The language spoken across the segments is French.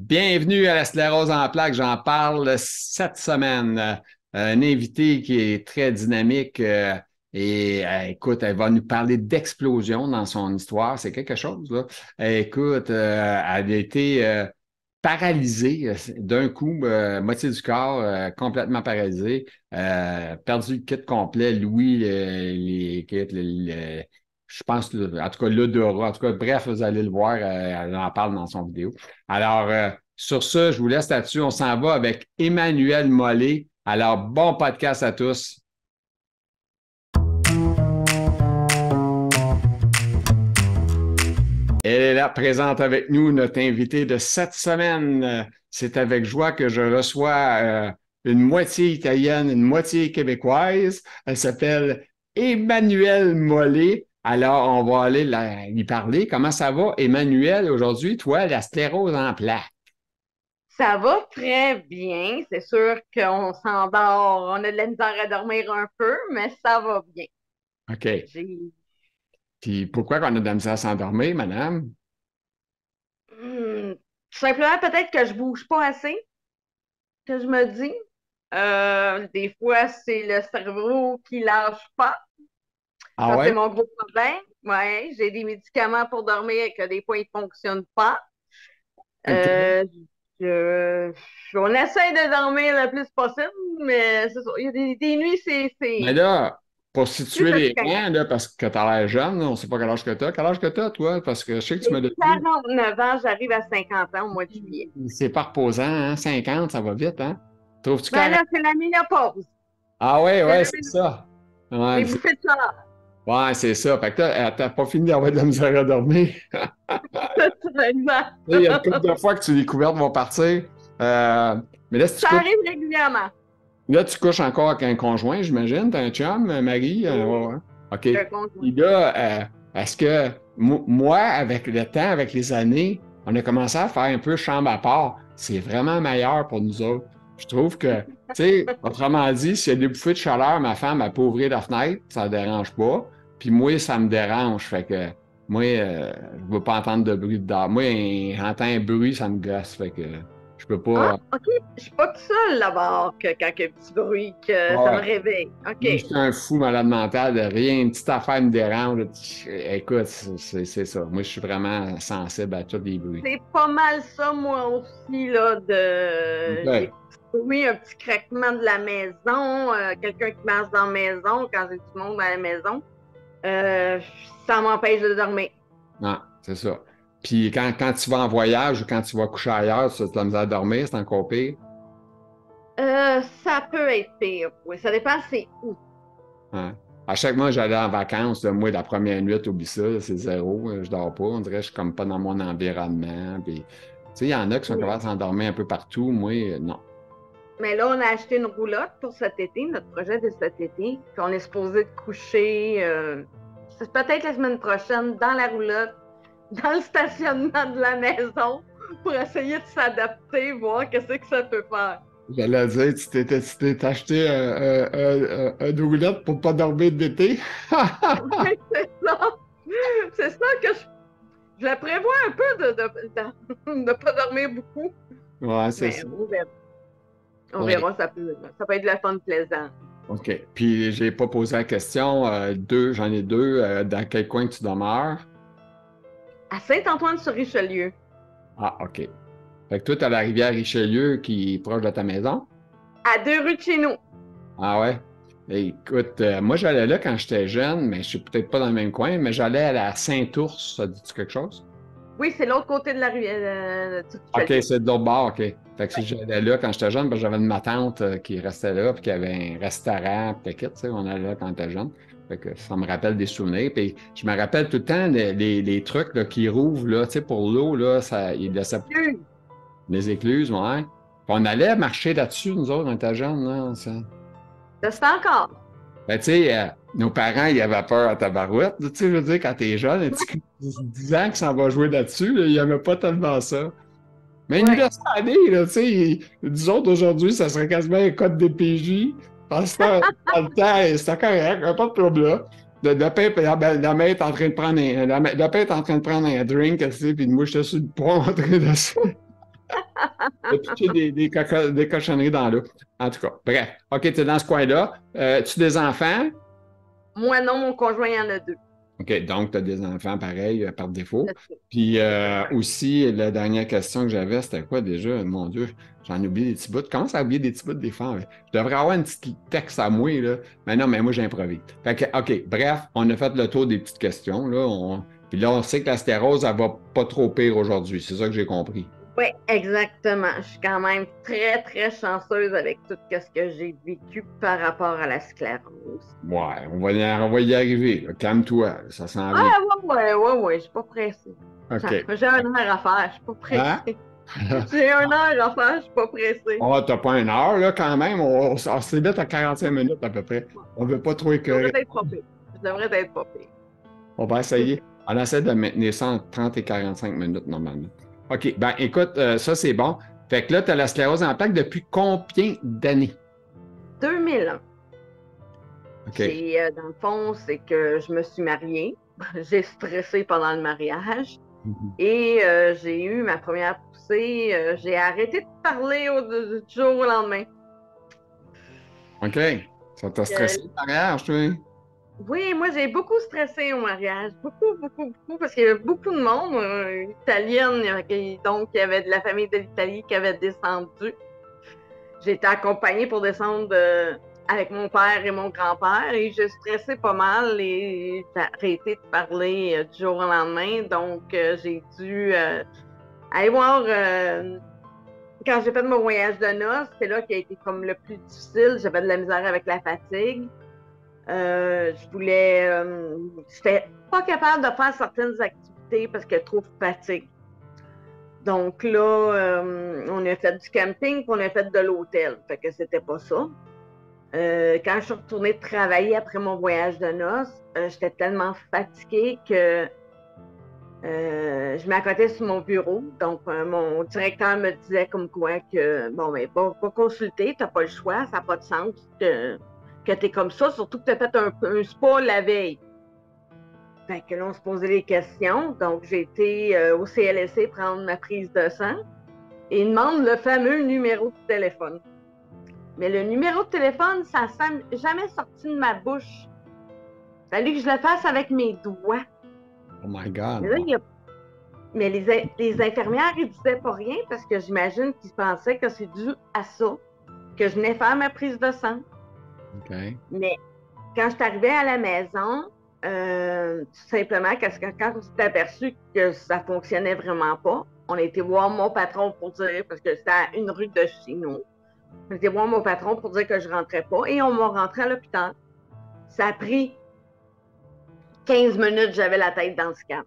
Bienvenue à la sclérose en plaques. J'en parle cette semaine. Un invité qui est très dynamique écoute, elle va nous parler d'explosion dans son histoire. C'est quelque chose, là. Écoute, elle a été paralysée d'un coup, moitié du corps complètement paralysé, perdu le kit complet, Louis, les kits, je pense, en tout cas, l'odorat. En tout cas, bref, vous allez le voir, elle en parle dans son vidéo. Alors, sur ce, je vous laisse là-dessus. On s'en va avec Emmanuel Mollet. Alors, bon podcast à tous. Elle est là, présente avec nous, notre invitée de cette semaine. C'est avec joie que je reçois une moitié italienne, une moitié québécoise. Elle s'appelle Emmanuel Mollet. Alors, on va aller lui parler. Comment ça va, Emmanuel, aujourd'hui? Toi, la sclérose en plaques. Ça va très bien. C'est sûr qu'on s'endort, on a de la misère à dormir un peu, mais ça va bien. OK. J'ai Puis pourquoi qu'on a de la misère à s'endormir, madame? Tout simplement peut-être que je bouge pas assez, que je me dis. Des fois, c'est le cerveau qui lâche pas. Ah Ça, c'est ouais? mon gros problème. Ouais, j'ai des médicaments pour dormir que des fois, ils ne fonctionnent pas. OK. Euh, je- on essaie de dormir le plus possible, mais c'est ça. Il y a des nuits, Mais là, pour plus situer les fatigant. rangs, là, parce que tu as l'air jeune, là, on ne sait pas quel âge que tu as. Quel âge que tu as, toi? Parce que je sais que tu m'as J'ai dit, 49 ans, j'arrive à 50 ans au mois de juillet. c'est pas reposant, hein? 50, ça va vite, hein? Trouves-tu Ben correct? là, c'est la ménopause. Ah ouais, C'est ouais, la c'est ménopause. ça. Les Ouais, bouffées de chaleur. ouais, c'est ça. Fait que t'as pas fini d'avoir de la misère à dormir. Exact. Il y a une couple de fois que les couvertes vont partir. Euh, mais là, si tu Ça couches, arrive régulièrement. là, tu couches encore avec un conjoint, j'imagine. T'as un chum, un mari? Ouais, Oui, ouais. OK. le conjoint. Puis là, est-ce que moi, avec le temps, avec les années, on a commencé à faire un peu chambre à part. C'est vraiment meilleur pour nous autres. Je trouve que, tu sais, autrement dit, s'il y a des bouffées de chaleur, ma femme, elle peut ouvrir la fenêtre, ça ne dérange pas. Puis moi, ça me dérange. Fait que moi, je ne veux pas entendre de bruit dehors. Moi, j'entends un bruit, ça me gosse. Fait que je peux Ah, pas. OK. Je suis pas toute seule là-bas que quand il y a un petit bruit, que ça me Ouais. réveille. OK. Moi, je suis un fou malade mental de rien, une petite affaire me dérange. Écoute, c'est ça. Moi, je suis vraiment sensible à tous les bruits. C'est pas mal ça, moi aussi, là, les OK. petits bruits, un petit craquement de la maison, quelqu'un qui marche dans la maison, quand j'ai du monde dans la maison, euh, ça m'empêche de dormir. Non, c'est ça. Puis quand tu vas en voyage ou quand tu vas coucher ailleurs, tu as de la misère à dormir, c'est encore pire. Ça peut être pire, oui. Ça dépend c'est où. Hein. À chaque mois, j'allais en vacances, là, moi, la première nuit, oublie ça, là, c'est zéro, je dors pas. On dirait que je suis comme pas dans mon environnement. Puis, tu sais, il y en a qui sont capables de s'endormir un peu partout. Moi, non. Mais là, on a acheté une roulotte pour cet été, notre projet de cet été. Puis on est supposé de coucher, c'est peut-être la semaine prochaine, dans la roulotte, dans le stationnement de la maison, pour essayer de s'adapter, voir qu'est-ce que ça peut faire. J'allais dire, tu t'es acheté un doulette pour pas dormir d'été. Oui, c'est ça. C'est ça que je la prévois un peu de ne pas dormir beaucoup. Ouais, c'est Mais ça. on verra. On Ouais. verra, ça peut être de la fun plaisant. OK. Puis, j'ai pas posé la question. J'en ai deux. Dans quel coin tu demeures? À Saint-Antoine-sur-Richelieu, Ah, OK. Fait que toi, tu as la rivière Richelieu qui est proche de ta maison? à 2 rues de chez nous. Ah ouais? Écoute, moi, j'allais là quand j'étais jeune, mais je suis peut-être pas dans le même coin, mais j'allais à la Saint-Ours. Ça dit-tu quelque chose? Oui, c'est l'autre côté de la rue du OK, Richelieu. c'est de l'autre bord, OK. Fait que si j'allais là quand j'étais jeune, parce que j'avais ma tante qui restait là, puis qui avait un restaurant, puis tout, tu sais, on allait là quand j'étais jeune. Fait que ça me rappelle des souvenirs. Puis je me rappelle tout le temps les trucs là, qui rouvrent, là, tu sais, pour l'eau, là, il laissait Hum, les écluses, ouais. Puis on allait marcher là-dessus, nous autres, quand on était jeunes, là. Ça. ça se fait encore. Ben, tu sais, nos parents, ils avaient peur à tabarouette, tu sais, je veux dire, quand t'es jeune, un petit coup de 10 ans que ça va jouer là-dessus, là, ils n'aimaient pas tellement ça. Mais ils nous Oui. laissent aller, là, tu sais. Disons d'aujourd'hui, ça serait quasiment un code DPJ. Dans le temps, c'était correct, pas de problème. Le père, la mère est en train de prendre le père est en train de prendre un drink, tu sais, puis moi, j'étais sur le pont en train de ça. de pitcher des cochonneries dans l'eau. En tout cas, bref. OK, tu es dans ce coin-là. Tu as des enfants? Moi, non, mon conjoint, il y en a deux. OK, donc tu as des enfants pareil, par défaut. C'est ça. Puis aussi, la dernière question que j'avais, c'était quoi déjà? Mon Dieu, j'en oublie des petits bouts. Comment ça oublier des petits bouts des fois? Hein? Je devrais avoir un petit texte à moi, là. Mais non, mais moi, j'improvise. Fait que, OK, bref, on a fait le tour des petites questions, là. Puis là, on sait que la stérose, elle va pas trop pire aujourd'hui. C'est ça que j'ai compris. Oui, exactement. Je suis quand même très, très chanceuse avec tout ce que j'ai vécu par rapport à la sclérose. Ouais, on va y arriver. Là. Calme-toi, ça s'en vient. Ah, ouais, je suis pas pressée. OK. J'ai un heure à faire, je suis pas Hein? pressée. J'ai un heure à faire, je suis pas pressée. Oh, t'as pas une heure, là, quand même. On se limite à 45 minutes à peu près. On veut pas trop Je écœurer. devrais être pas pire. Je devrais être pas pire. On va essayer. On essaie de maintenir ça entre 30 et 45 minutes normalement. OK. Ben, écoute, ça, c'est bon. Fait que là, tu as la sclérose en plaques depuis combien d'années? 2001. OK. Dans le fond, c'est que je me suis mariée. J'ai stressé pendant le mariage. Et j'ai eu ma première poussée. J'ai arrêté de parler du jour au lendemain. OK. Ça t'a stressé le mariage, toi? Oui, moi j'ai beaucoup stressé au mariage. Beaucoup, parce qu'il y avait beaucoup de monde italienne. Donc, il y avait de la famille de l'Italie qui avait descendu. J'ai été accompagnée pour descendre avec mon père et mon grand-père et j'ai stressé pas mal et j'ai arrêté de parler du jour au lendemain. Donc, j'ai dû aller voir. Quand j'ai fait mon voyage de noces, c'est là qui a été comme le plus difficile. J'avais de la misère avec la fatigue. J'étais pas capable de faire certaines activités parce que trop de fatigue. Donc là, on a fait du camping, puis on a fait de l'hôtel. Fait que c'était pas ça. Quand je suis retournée travailler après mon voyage de noces, j'étais tellement fatiguée que je m'accotais sur mon bureau. Donc, mon directeur me disait comme quoi que, bon, mais pas consulter, t'as pas le choix, ça n'a pas de sens que t'es comme ça, surtout que t'as fait un spa la veille. Fait que là, on se posait des questions. Donc, j'ai été au CLSC prendre ma prise de sang et il demande le fameux numéro de téléphone. Mais le numéro de téléphone, ça n'a jamais sorti de ma bouche. Il fallait que je le fasse avec mes doigts. Oh my God. Mais, là, mais les infirmières, ils disaient pas rien parce que j'imagine qu'ils pensaient que c'est dû à ça, que je venais faire ma prise de sang. OK. Mais quand je suis arrivée à la maison, tout simplement, quand on s'est aperçu que ça fonctionnait vraiment pas, on a été voir mon patron pour dire, parce que c'était à une rue de chez nous, on a été voir mon patron pour dire que je rentrais pas et on m'a rentré à l'hôpital. Ça a pris 15 minutes, j'avais la tête dans le scan.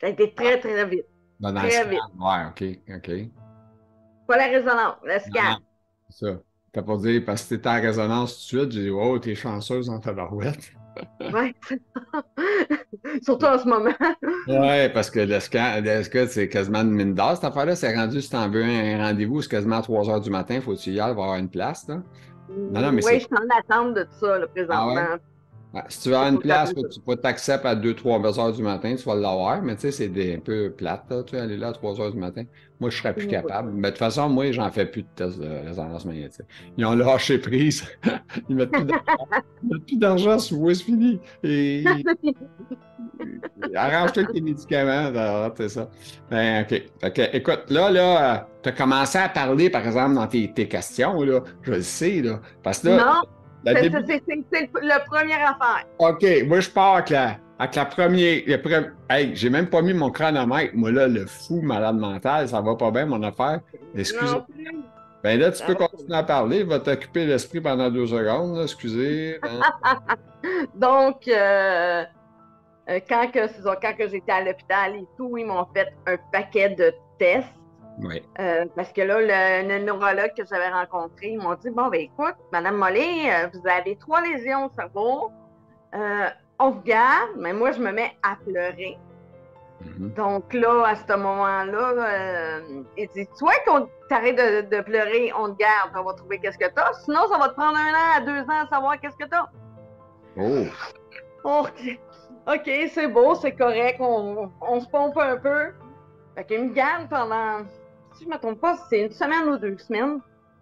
Ça a été très, très vite. Dans le très scan. vite. Ouais, OK. Pas la résonance, le scan. Non, c'est ça. T'as pas dit, parce que t'étais en résonance tout de suite, j'ai dit, oh, t'es chanceuse en tabarouette. Ouais. Surtout en ce moment. Ouais, parce que le scan, c'est quasiment une mine d'or, cette affaire-là. C'est rendu, si t'en veux un rendez-vous, c'est quasiment à 3 heures du matin, faut que tu y ailles, avoir une place, là. Non, mais Oui, c'est. je suis en attente de ça, là, Ah ouais? présentement. Ouais, si tu veux avoir Il une faut que ça place bouge. où tu peux t'accepter à 2-3 heures du matin, tu vas l'avoir, mais tu sais, c'est un peu plate, là, tu sais, aller là à 3 heures du matin. Moi, je serais plus Oui. capable. Mais de toute façon, moi, j'en fais plus de tests de résonance magnétique. Ils ont lâché prise. Ils mettent plus d'argent. Ils mettent plus d'argent sur vous, c'est fini. Et arrange-toi avec tes médicaments, c'est ça. Ben, OK. Fait que, écoute, là, tu as commencé à parler, par exemple, dans tes questions, là. Je le sais, là. Parce que là, Non, la c'est début. le premier affaire. OK, moi, je pars avec la première. Hey, j'ai même pas mis mon chronomètre. Moi, là, le fou malade mental, ça va pas bien, mon affaire. Excusez. Non plus. Ben là, tu Ça peux va pas. continuer à parler. Il va t'occuper l'esprit pendant 2 secondes, là. Excusez. Hein. Donc, quand que j'étais à l'hôpital et tout, ils m'ont fait un paquet de tests. Oui. Parce que là, le neurologue que j'avais rencontré, ils m'ont dit, bon, ben écoute, Madame Mollet, vous avez 3 lésions au cerveau. On vous garde, mais moi, je me mets à pleurer. Donc là, à ce moment-là, il dit, soit qu'on t'arrête de pleurer, on te garde, on va trouver qu'est-ce que t'as. Sinon, ça va te prendre 1 an à 2 ans à savoir qu'est-ce que t'as. Oh. OK, c'est beau, c'est correct, on se pompe un peu. Fait qu'il me garde pendant si je me trompe pas, c'est une semaine ou 2 semaines.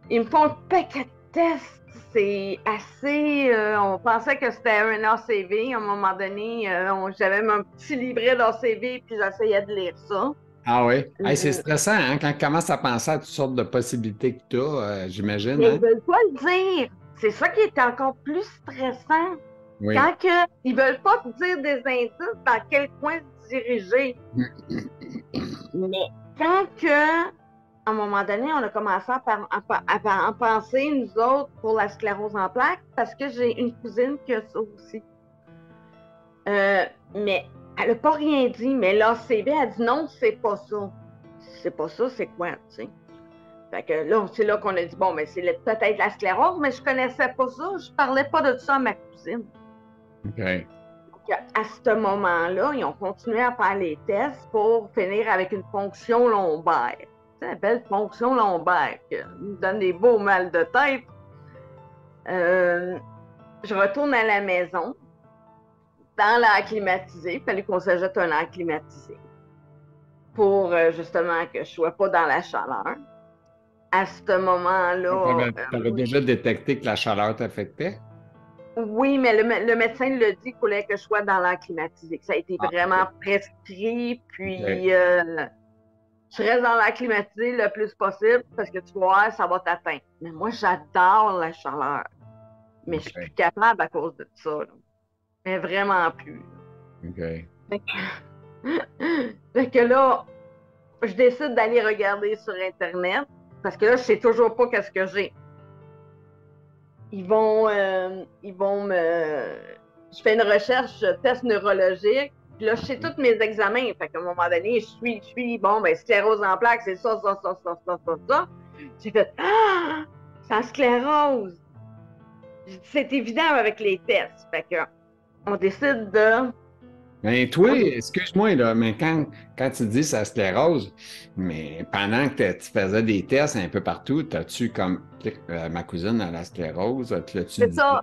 Ils me font un paquet de tests. C'est assez. On pensait que c'était un ACV. À un moment donné, j'avais mon petit livret d'ACV, puis j'essayais de lire ça. Ah oui? Hey, c'est Euh, stressant, hein, quand tu commences à penser à toutes sortes de possibilités que tu as, j'imagine, mais hein? ils veulent pas le dire. C'est ça qui est encore plus stressant. Oui. Quand ils veulent pas te dire des indices dans quel coin se diriger. Mais quand que, à un moment donné, on a commencé à penser, nous autres, pour la sclérose en plaques, parce que j'ai une cousine qui a ça aussi. Mais elle n'a pas rien dit, mais l'ACV a dit non, c'est pas ça. C'est pas ça, c'est quoi, tu sais? Fait que là, c'est là qu'on a dit, bon, mais c'est peut-être la sclérose, mais je connaissais pas ça, je parlais pas de ça à ma cousine. OK. Donc, à ce moment-là, ils ont continué à faire les tests pour finir avec une fonction lombaire. C'est une belle fonction lombaire qui nous donne des beaux mal de tête. Je retourne à la maison, dans l'air climatisé. Il fallait qu'on s'ajoute un air climatisé pour justement que je ne sois pas dans la chaleur. À ce moment-là, Tu avais déjà détecté que la chaleur t'affectait? oui, mais le médecin l'a dit qu'il fallait que je sois dans l'air climatisé, que ça a été Ah, vraiment prescrit, puis OK. je reste dans l'air climatisé le plus possible parce que tu vois, ça va t'atteindre. Mais moi, j'adore la chaleur. Mais je suis plus OK. capable à cause de ça. Là. Mais vraiment plus. OK. Fait que là, je décide d'aller regarder sur Internet parce que là, je sais toujours pas qu'est-ce que j'ai. Ils vont me. Je fais une recherche, test neurologique. Puis là, je sais tous mes examens. Fait qu'à un moment donné, je suis, bon, ben, sclérose en plaques, c'est ça, ça, ça, ça, ça, ça, ça. J'ai fait, ah, c'est en sclérose. C'est évident avec les tests. Fait que, on décide de. Mais toi, excuse-moi, là, mais quand tu dis ça sclérose, mais pendant que tu faisais des tests un peu partout, as-tu comme ma cousine a la sclérose, tu l'as-tu C'est dit? ça,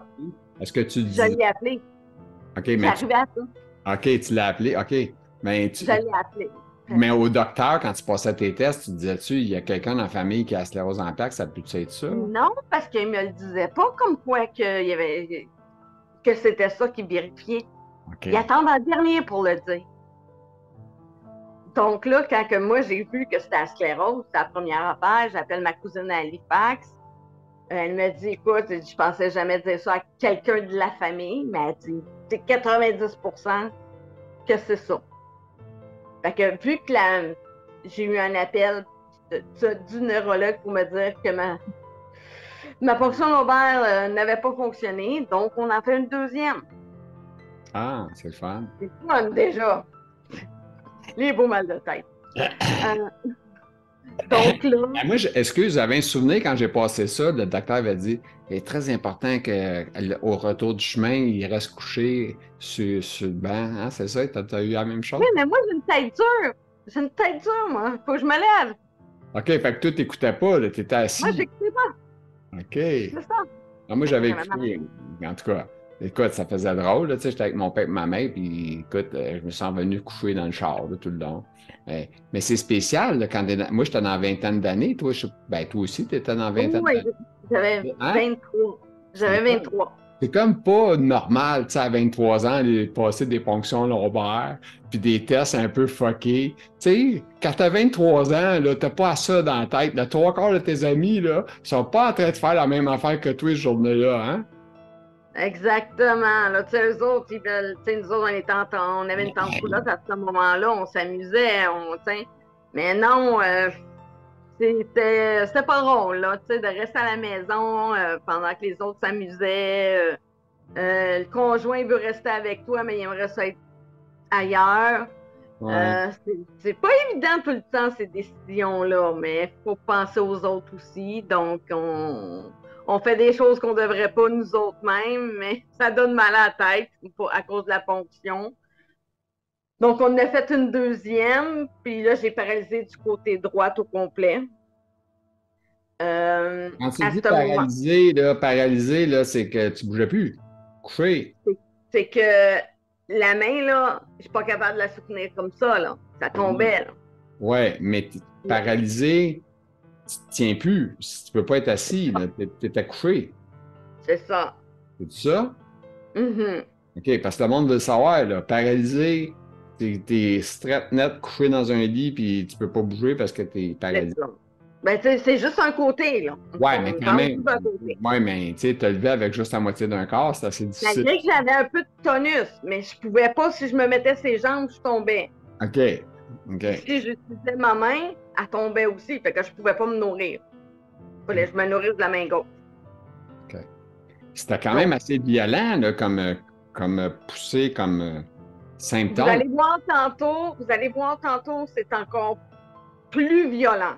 Est-ce que tu je dis l'ai appelé. OK, mais J'arrivais à ça. OK, tu l'as appelé, OK. Mais Je l'ai appelé. mais au docteur, quand tu passais tes tests, tu disais-tu, il y a quelqu'un dans la famille qui a la sclérose en plaques, ça peut être ça? Non, parce qu'il me le disait pas comme quoi que c'était ça qui vérifiait. Il OK. attend le dernier pour le dire. Donc là, quand que moi j'ai vu que c'était la sclérose, c'est la première affaire, j'appelle ma cousine à Halifax. Elle me dit, écoute, je pensais jamais dire ça à quelqu'un de la famille, mais elle dit, c'est 90% que c'est ça. Fait que vu que j'ai eu un appel du neurologue pour me dire que ma fonction lombaire n'avait pas fonctionné, donc on en fait une deuxième. Ah, c'est le fun. C'est fun déjà. Les beaux mal de tête. Donc là, Ah, moi, excuse, j'avais un souvenir quand j'ai passé ça, le docteur avait dit, il est très important qu'au retour du chemin, il reste couché sur le banc. Hein, c'est ça? T'as eu la même oui, chose? mais moi j'ai une tête dure. J'ai une tête dure, moi. Faut que je me lève. OK, fait que toi, t'écoutais pas, tu étais Moi, assis. j'écoutais pas. OK. C'est ça. Ah, moi, j'avais Que ma maman- écouté, en tout cas, écoute, ça faisait drôle, là, tu sais, j'étais avec mon père et ma mère, puis écoute, je me suis revenu coucher dans le char, là, tout le long. Mais c'est spécial, là, moi, j'étais dans la vingtaine d'années, toi, ben, toi aussi, tu étais dans la vingtaine Oui, d'années. j'avais Hein? 23. C'est J'avais comme, 23. c'est comme pas normal, tu sais, à 23 ans, de passer des ponctions lombaires, puis des tests un peu fuckés. Tu sais, quand t'as 23 ans, là, t'as pas ça dans la tête. Le trois quarts de tes amis, là, sont pas en train de faire la même affaire que toi, ce journée-là, hein? Exactement. Là, tu sais, eux autres, ils veulent. Tu sais, nous autres, on avait une tente roulotte à ce moment-là, on s'amusait, tu sais. Mais non, c'était pas drôle, là, tu sais, de rester à la maison pendant que les autres s'amusaient. Le conjoint veut rester avec toi, mais il aimerait ça être ailleurs. Ouais. C'est pas évident tout le temps, ces décisions-là, mais il faut penser aux autres aussi. Donc, on fait des choses qu'on devrait pas nous autres mêmes, mais ça donne mal à la tête à cause de la ponction. Donc, on a fait une deuxième, puis là, j'ai paralysé du côté droit au complet. Quand tu À dis ce moment, paralysé, là, c'est que tu bougeais plus. Couché. c'est que la main, là, je suis pas capable de la soutenir comme ça, là. Ça tombait, là. Ouais, mais paralysé, tu ne tiens plus. Tu ne peux pas être assis, tu es accouché. C'est ça. C'est ça? Mhm. OK, parce que le monde veut le savoir, là. Paralysé, t'es straight net couché dans un lit, puis tu peux pas bouger parce que t'es C'est paralysé. ça. Ben, tu sais, c'est juste un côté, là. Ouais, mais On quand parle même. juste d'un côté. Ouais, mais tu sais, te lever avec juste la moitié d'un corps, c'est assez difficile. Malgré que j'avais un peu de tonus, mais je pouvais pas, si je me mettais ses jambes, je tombais. OK. Puis OK. si j'utilisais ma main, elle tombait aussi. Fait que je pouvais pas me nourrir. Fallait que je me nourrisse de la main gauche. OK. C'était quand Donc, même assez violent, là, comme poussée, comme vous symptôme. allez voir tantôt, c'est encore plus violent.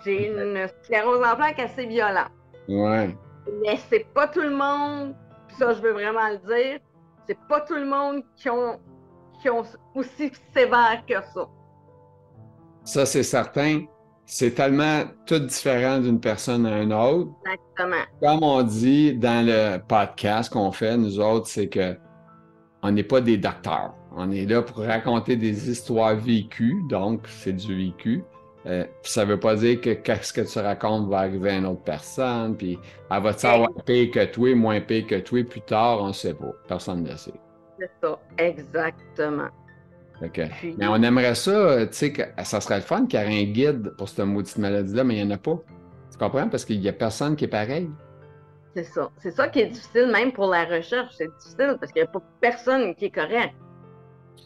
J'ai une sclérose en plaques assez violente. Ouais. Mais c'est pas tout le monde, puis ça je veux vraiment le dire, c'est pas tout le monde qui ont aussi sévère que ça. Ça, c'est certain. C'est tellement tout différent d'une personne à une autre. Exactement. Comme on dit dans le podcast qu'on fait, nous autres, c'est que on n'est pas des docteurs. On est là pour raconter des histoires vécues, donc c'est du vécu. Ça ne veut pas dire que ce que tu racontes va arriver à une autre personne, puis elle va te savoir pire que toi, moins pire que toi, plus tard, on ne sait pas. Personne ne le sait. C'est ça, exactement. Puis, Mais on aimerait ça, tu sais, que ça serait le fun qu'il y ait un guide pour cette maudite maladie-là, mais il n'y en a pas. Tu comprends? Parce qu'il n'y a personne qui est pareil. c'est ça. C'est ça qui est difficile, même pour la recherche. C'est difficile parce qu'il n'y a pas personne qui est correct,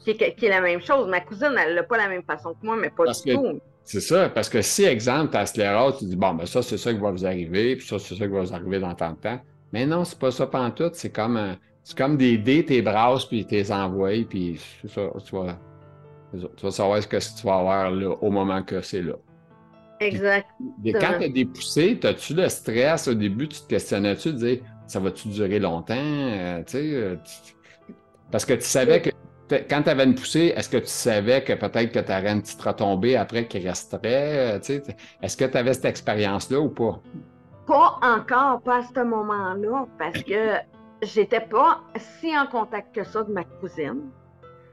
qui est la même chose. Ma cousine, elle n'a pas la même façon que moi, mais pas Parce du que tout. c'est ça, parce que si, exemple, tu as sclérose, tu dis, bon, ben ça, c'est ça qui va vous arriver, puis ça, c'est ça qui va vous arriver dans tant de temps. Mais non, c'est pas ça pantoute, c'est comme des dés, tes brasses, puis tes envoies, puis c'est ça, tu vas savoir ce que tu vas avoir là, au moment que c'est là. Puis, quand tu Exactement. as des poussées, as-tu le stress au début, tu te questionnais-tu de dire, ça va-tu durer longtemps? Tu sais, parce que tu savais que quand tu avais une poussée, est-ce que tu savais que peut-être que tu aurais une petite retombée après qui resterait? Est-ce que tu avais cette expérience-là ou pas? Pas encore, pas à ce moment-là, parce que j'étais pas si en contact que ça de ma cousine,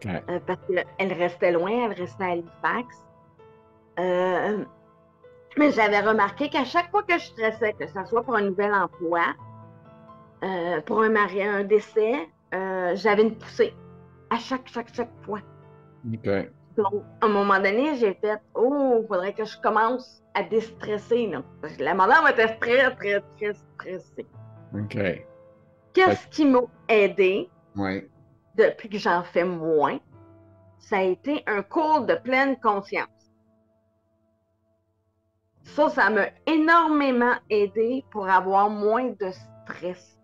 OK. parce qu'elle restait loin, elle restait à Halifax. Euh, mais j'avais remarqué qu'à chaque fois que je stressais, que ce soit pour un nouvel emploi, pour un mariage, un décès, j'avais une poussée. À chaque fois. OK. Donc, à un moment donné, j'ai fait, oh, il faudrait que je commence à déstresser, là. Parce que la madame était très stressée. OK. Qu'est-ce qui m'a aidé Oui. depuis que j'en fais moins? Ça a été un cours de pleine conscience. Ça m'a énormément aidé pour avoir moins de stress.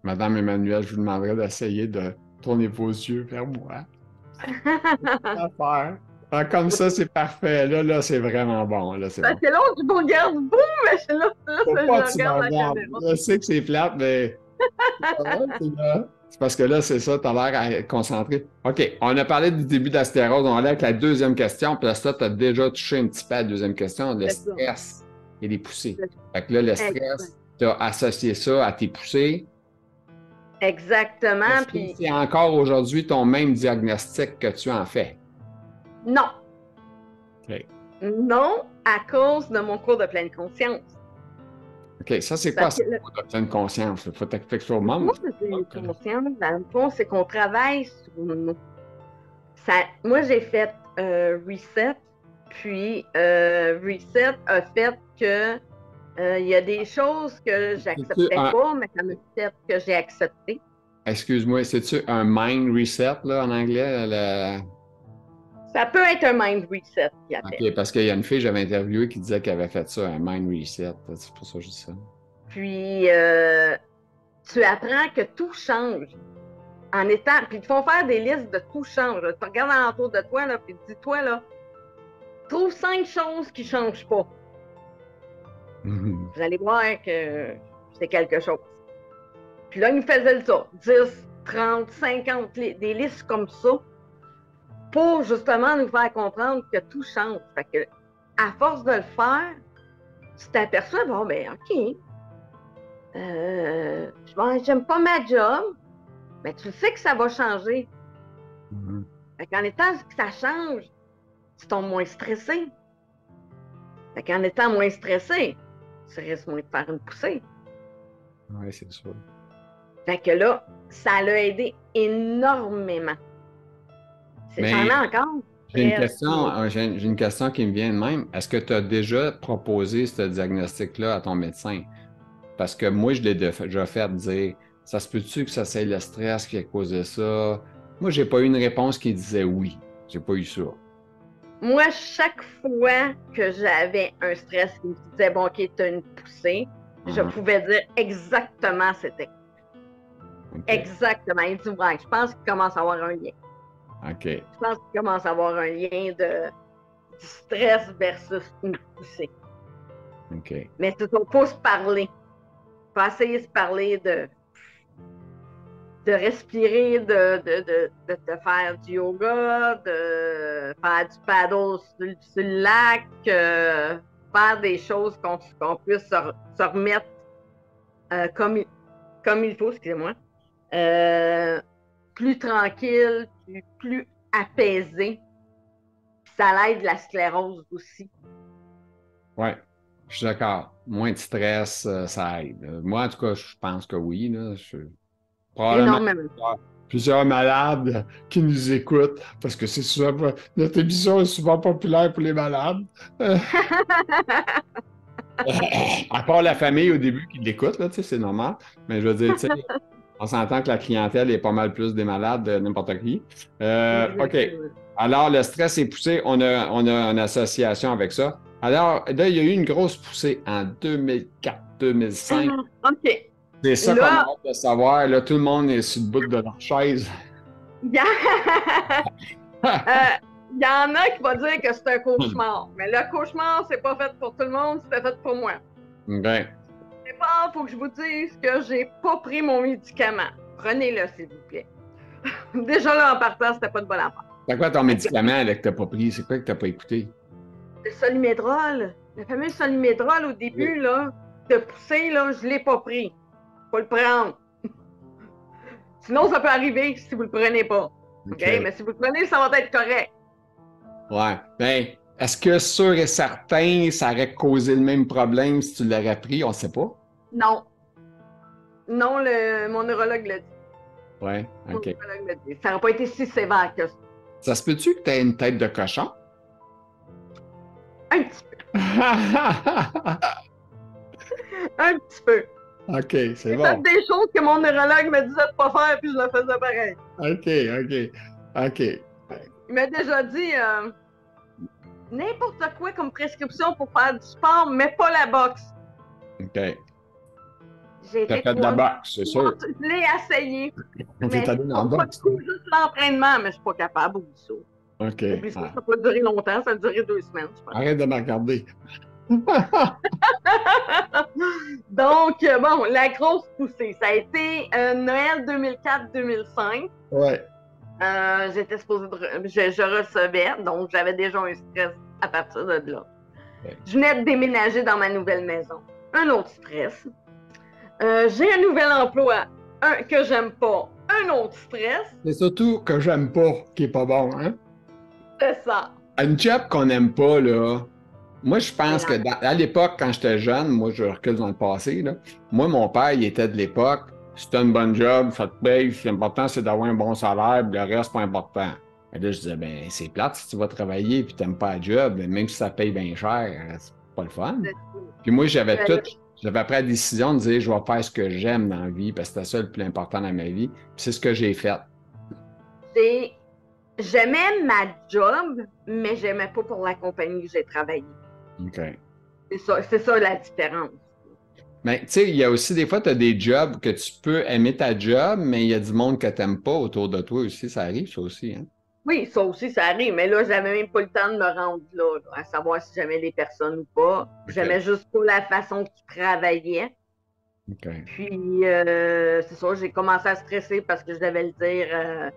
Madame Emmanuelle, je vous demanderais d'essayer de tourner vos yeux vers moi. Affaire. Ah, comme ça, c'est parfait. Là, c'est vraiment bon. Là, c'est Parce bon. que là, on me regarde, boum, mais Faut je pas que tu me regarde la regardes. caméra. Je sais que c'est plate, mais c'est parce que là, c'est ça, tu as l'air à être concentré. OK, on a parlé du début d'astérose. On va aller avec la deuxième question. Puis là, ça, tu as déjà touché un petit peu à la deuxième question, le C'est ça. stress et les poussées. Fait que là, le stress, Exact. tu as associé ça à tes poussées. Exactement. Est-ce que Puis c'est encore aujourd'hui ton même diagnostic que tu en fais? non. OK. Non, à cause de mon cours de pleine conscience. OK, ça, c'est quoi Parce ça, que de pleine conscience? Il faut t'expliquer ça au monde. moi, de pleine conscience, dans le fond, c'est qu'on travaille sur nous. Moi, j'ai fait Reset, puis Reset a fait que il y a des choses que j'acceptais pas, mais ça m'a fait que j'ai accepté. Excuse-moi, c'est-tu un mind reset, là, en anglais? Ça peut être un mind reset qui appelle. OK, parce qu'il y a une fille que j'avais interviewée qui disait qu'elle avait fait ça, un mind reset. C'est pour ça que je dis ça. Puis, tu apprends que tout change en étant. Puis, ils font faire des listes de tout change. Tu regardes alentour de toi, là, puis dis-toi, là, trouve 5 choses qui ne changent pas. Vous allez voir que c'est quelque chose. Puis là, ils nous faisaient ça. 10, 30, 50, des listes comme ça, pour justement nous faire comprendre que tout change. Fait que, à force de le faire, tu t'aperçois, bon, ben, OK. J'aime pas ma job, mais tu sais que ça va changer. Fait qu'en étant que ça change, tu tombes moins stressé. Fait qu'en étant moins stressé, tu risques moins de faire une poussée. Oui, c'est sûr. Fait que là, ça l'a aidé énormément. J'en Mais ai encore. j'ai une question qui me vient de même. Est-ce que tu as déjà proposé ce diagnostic-là à ton médecin? Parce que moi, je l'ai déjà fait dire, ça se peut-tu que ça c'est le stress qui a causé ça? Moi, j'ai pas eu une réponse qui disait oui. J'ai pas eu ça. Moi, chaque fois que j'avais un stress qui me disait, bon, OK, tu as une poussée, je pouvais dire exactement c'était. OK. Exactement. Il dit, ouais, je pense qu'il commence à avoir un lien. OK. Je pense qu'il commence à avoir un lien du stress versus une poussée. OK. Mais il ne faut pas se parler. Il faut essayer de se parler de respirer, de te faire du yoga, de faire du paddle sur le lac, faire des choses qu'on puisse se remettre comme il faut, excusez-moi, plus tranquille, plus apaisé. Ça l'aide la sclérose aussi. Oui, je suis d'accord. Moins de stress, ça aide. Moi, en tout cas, je pense que oui. Là. Probablement Énormément. plusieurs malades qui nous écoutent, parce que c'est souvent, notre émission est souvent populaire pour les malades. À part la famille au début qui l'écoute, là, tu sais, c'est normal. Mais je veux dire, tu sais, on s'entend que la clientèle est pas mal plus des malades de n'importe qui. OK. Alors, le stress est poussé. On a une association avec ça. Alors, là, il y a eu une grosse poussée en 2004-2005. OK. C'est ça qu'on a Là, hâte de savoir. Là, tout le monde est sur le bout de leur chaise. il y en a qui vont dire que c'est un cauchemar. Mais le cauchemar, c'est pas fait pour tout le monde, c'était fait pour moi. OK. C'est pas, faut que je vous dise que j'ai pas pris mon médicament. Prenez-le, s'il vous plaît. Déjà là, en partant, c'était pas de bonne affaire. C'est quoi ton médicament là, que t'as pas pris? C'est quoi que t'as pas écouté? Le Solimédrol. Le fameux Solimédrol, au début, là, de pousser, là, je l'ai pas pris. Faut le prendre. Sinon, ça peut arriver si vous le prenez pas. OK? Mais si vous le prenez, ça va être correct. Ouais. Ben, est-ce que sûr et certain, ça aurait causé le même problème si tu l'aurais pris? On ne sait pas. Non. Non, mon neurologue l'a dit. Ouais, OK. Mon neurologue l'a dit. Ça n'aurait pas été si sévère que ça. Ça se peut-tu que tu aies une tête de cochon? Un petit peu. Un petit peu. OK, c'est bon. J'ai fait des choses que mon neurologue me disait de pas faire, puis je le faisais pareil. OK. Il m'a déjà dit n'importe quoi comme prescription pour faire du sport, mais pas la boxe. OK. J'ai T'as été fait de la boxe, c'est sûr. Je l'ai essayé. T'es allé dans la Pas boxe. juste l'entraînement, mais je suis pas capable ou ça. OK. Ça n'a pas duré longtemps, ça a duré 2 semaines, je pense. Arrête de me regarder. Donc, bon, la grosse poussée, ça a été Noël 2004-2005. Ouais. J'étais supposée je recevais, donc j'avais déjà un stress à partir de là. Ouais. Je venais de déménager dans ma nouvelle maison. Un autre stress. J'ai un nouvel emploi, que j'aime pas. Un autre stress. C'est surtout que j'aime pas, qui est pas bon, hein? C'est ça. Un job qu'on n'aime pas, là. Moi, je pense que à l'époque, quand j'étais jeune, moi, je recule dans le passé, là. Moi, mon père, il était de l'époque. Si tu as une bonne job, ça te paye. L'important, c'est d'avoir un bon salaire, le reste, pas important. Et là, je disais, ben, c'est plate si tu vas travailler et tu n'aimes pas le job, même si ça paye bien cher, c'est pas le fun. Puis moi, j'avais pris la décision de dire, je vais faire ce que j'aime dans la vie, parce que c'était ça le plus important dans ma vie. Puis c'est ce que j'ai fait. J'aimais ma job, mais j'aimais pas pour la compagnie que j'ai travaillé. OK. C'est ça la différence. Mais tu sais, il y a aussi des fois, tu as des jobs que tu peux aimer ta job, mais il y a du monde que tu n'aimes pas autour de toi aussi. Ça arrive, ça aussi. Hein? Oui, ça aussi, ça arrive. Mais là, j'avais même pas le temps de me rendre là, à savoir si j'aimais les personnes ou pas. Okay. J'aimais juste pas la façon qu'ils travaillaient. Okay. Puis, c'est ça, j'ai commencé à stresser parce que je devais le dire